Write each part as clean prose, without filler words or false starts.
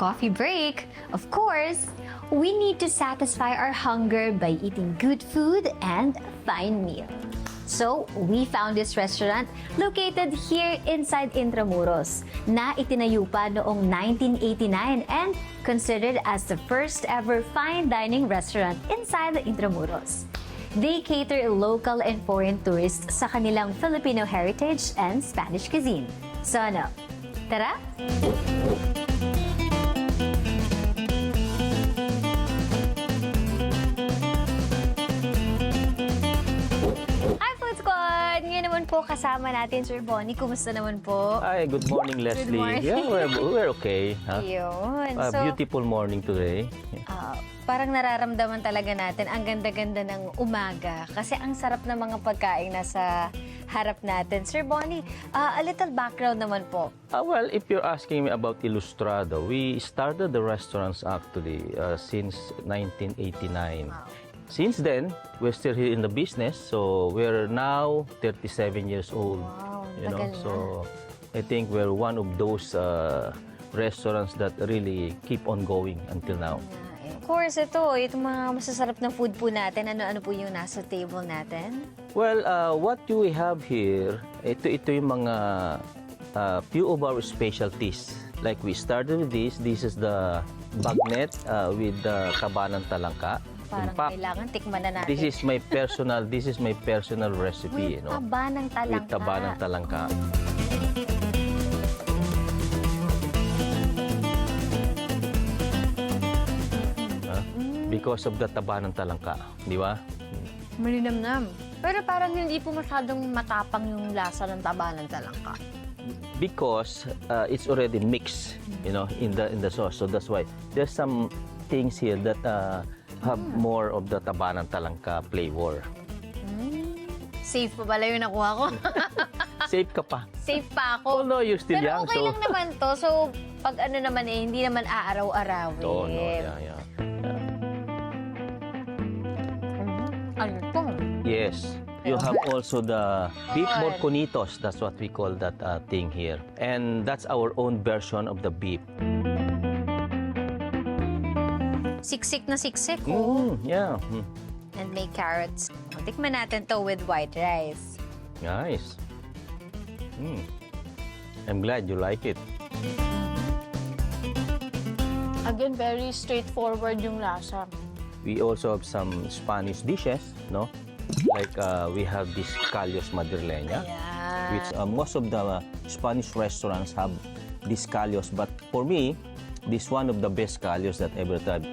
coffee break, of course, we need to satisfy our hunger by eating good food and a fine meal. So, we found this restaurant located here inside Intramuros na itinayo pa noong 1989 and considered as the first ever fine dining restaurant inside the Intramuros. They cater local and foreign tourists sa kanilang Filipino heritage and Spanish cuisine. So ano, tara? Hi Food Squad! Ngayon naman po kasama natin Sir Bonnie. Kumusta naman po? Hi, good morning, Leslie. morning. Yeah, we're okay. Huh? Yun. Beautiful morning today. Parang nararamdaman talaga natin ang ganda-ganda ng umaga kasi ang sarap ng mga pagkain nasa harap natin. Sir Bonnie, a little background naman po. Well, if you're asking me about Ilustrado, we started the restaurants actually since 1989. Wow. Since then, we're still here in the business. So we're now 37 years old. Wow, You know, tagal na. so I think we're one of those restaurants that really keep on going until now. Of course, itong mga masasarap na food po natin, ano-ano po yung nasa table natin? Well, what do we have here? Ito yung mga few of our specialties. Like we started with this. This is the bagnet with the taba ng talangka. Parang In fact, kailangan tikman na natin. this is my personal recipe. With taba ng talangka. With taba ng talangka. Because of the taba ng talangka, di ba? Malinamnam. Pero parang hindi po masyadong matapang yung lasa ng taba ng talangka. Because it's already mixed, in the sauce. So that's why there's some things here that have more of the taba ng talangka flavor. Safe pa pala yung nakuha ko. Safe ka pa. Safe pa ako. Oh no, you're still Pero young. okay So lang naman to. So, pag ano naman hindi naman aaraw-arawin. oh, no, yeah. Ano to? Yes. You have also the beef morconitos. That's what we call that thing here. And that's our own version of the beef. Siksik na siksik, oh. Yeah. And may carrots. Tikman natin to with white rice. Nice. I'm glad you like it. Again, very straightforward yung lasa. We also have some Spanish dishes, no? Like we have this callos madrileña, Yeah. which most of the Spanish restaurants have this callos. But for me, this one of the best callos that ever tried.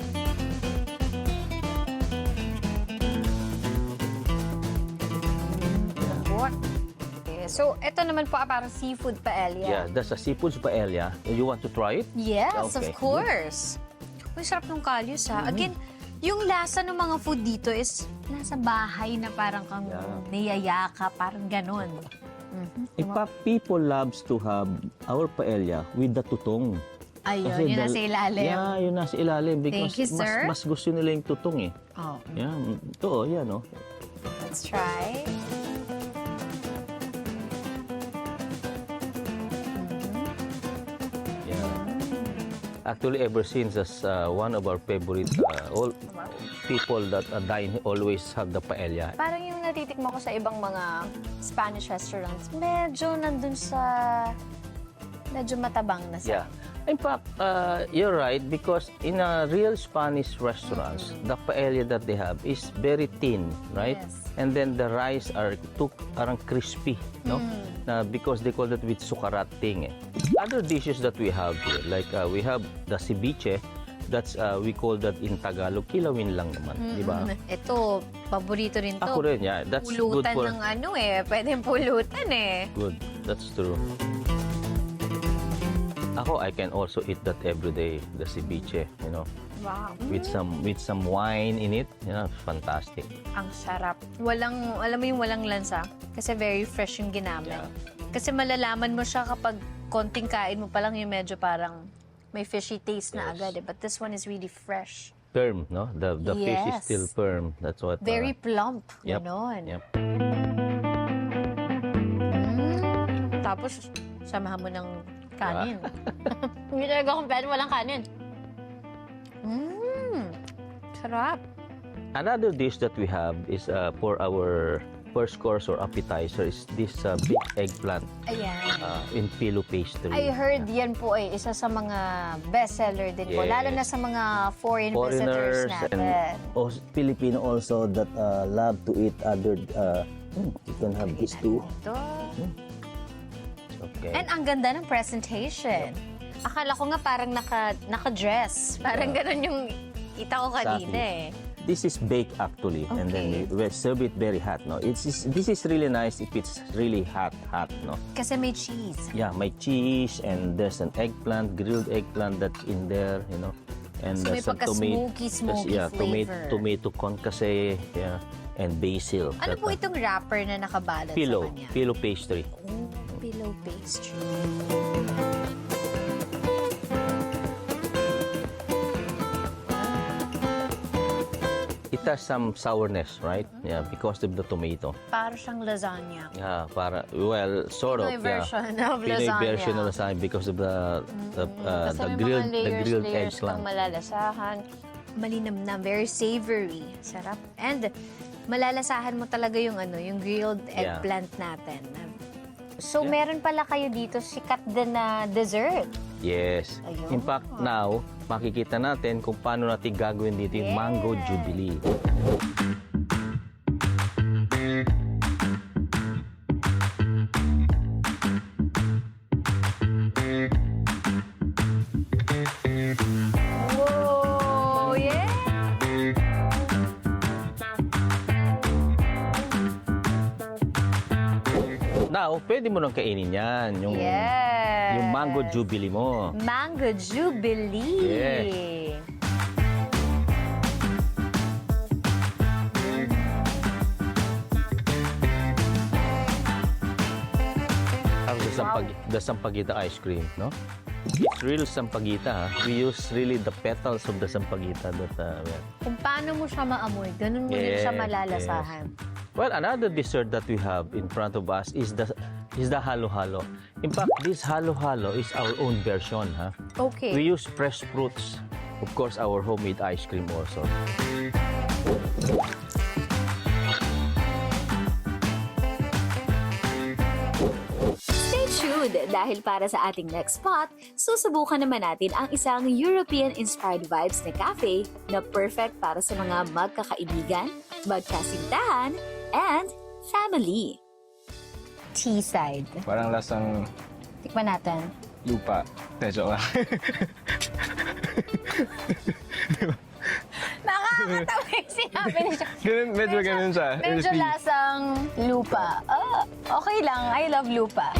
What? Okay, so, ito naman po parang seafood paella. Yeah, that's a seafood paella. You want to try it? Yes, Okay. of course. Uy, sarap ng kalyos, ha? Again, yung lasa ng mga food dito is nasa bahay na parang kang niyayaka, parang ganun. In fact, people loves to have our paella with the tutong. Ayun, Kasi yun nasa ilalim. Yeah, yun nasa ilalim. Because Thank you, sir. mas gusto nila yung tutong eh. Oh, Yeah, ito yan, no? let's try. Yeah. Actually, ever since, as one of our favorite, all people that dine always have the paella. Parang yung natitikmo ko sa ibang mga Spanish restaurants, medyo nandun sa... medyo matabang na sa... Yeah. In fact, you're right because in a real Spanish restaurants, the paella that they have is very thin, right? Yes. And then the rice are crispy, no? Because they call that with sukarat thing. Other dishes that we have here, like we have the ceviche, that's we call that in Tagalog, kilawin lang naman, di ba? Ito, paborito rin to. Ako rin, yeah. That's good Pulutan for... ng pwedeng pulutan Good. That's true. Ako, I can also eat that every day, the ceviche, Wow. with some wine in it, fantastic. Ang sarap. Alam mo yung walang lansa? Kasi very fresh yung ginamit. Yeah. Kasi malalaman mo siya kapag konting kain mo pa lang yung medyo parang may fishy taste na Yes. agad. But this one is really fresh. Firm, no? The fish is Yes. still firm. That's what. Very plump. Yep. Ganon. Yep. Tapos, samahan mo ng kanin. Hindi talaga kung pwede walang kanin. Sarap. Another dish that we have is for our first course or appetizer is this baked eggplant Ayan. in pillow pastry. I heard yan po isa sa mga bestseller din po, Yes. lalo na sa mga foreign visitors Foreigners natin. and Filipino also that love to eat other. You can have this too. Ito. Okay. And ang ganda ng presentation. Akala ko nga parang naka-dress. Parang ganun yung kita ko kanina eh. This is baked actually, and then we serve it very hot. No, this is really nice if it's really hot, no. Kasi may cheese. Yeah, my cheese and there's an eggplant, grilled eggplant that's in there, you know, and So may some pagka-smoky flavor. tomato concasse, yeah, and basil. Ano That, po itong wrapper na nakabalot pillow, sa kanya? pillow pastry. Oh, pillow pastry. It has some sourness, right? Yeah, because of the tomato. Para siyang lasagna. Yeah, sort of. Pinoy version yeah. of Pinoy lasagna. version of lasagna because of the Kasi may grilled mga layers eggplant. kang malalasahan. Malinamnam, very savory. Sarap. And malalasahan mo talaga yung yung grilled Yeah. eggplant natin. So, Yeah. meron pala kayo dito sikat din na dessert. Yes. Ayun. In fact, now, makikita natin kung paano natin gagawin dito yung Mango Yes. Jubilee. Whoa! Yeah! Now, pwede mo nang kainin yan. Yes! Yung Mango Jubilee mo. Mango Jubilee! Yes. The sampaguita ice cream, no? It's real sampaguita, ha? We use really the petals of the sampaguita that we have. Kung paano mo siya maamoy, ganun mo din siya Yes, malalasahan. Well, another dessert that we have in front of us is the halo-halo. In fact, this halo-halo is our own version, ha? Okay. We use fresh fruits. Of course, our homemade ice cream also. Stay tuned dahil para sa ating next spot, susubukan naman natin ang isang European-inspired vibes na cafe na perfect para sa mga magkakaibigan, magkasintahan, and family. Teaside. Parang lasang Tikman natin. lupa. Joke lang. Nakakatawa yung sinabi niya. Medyo ganun siya. Medyo lasang lupa. Okay lang. I love lupa.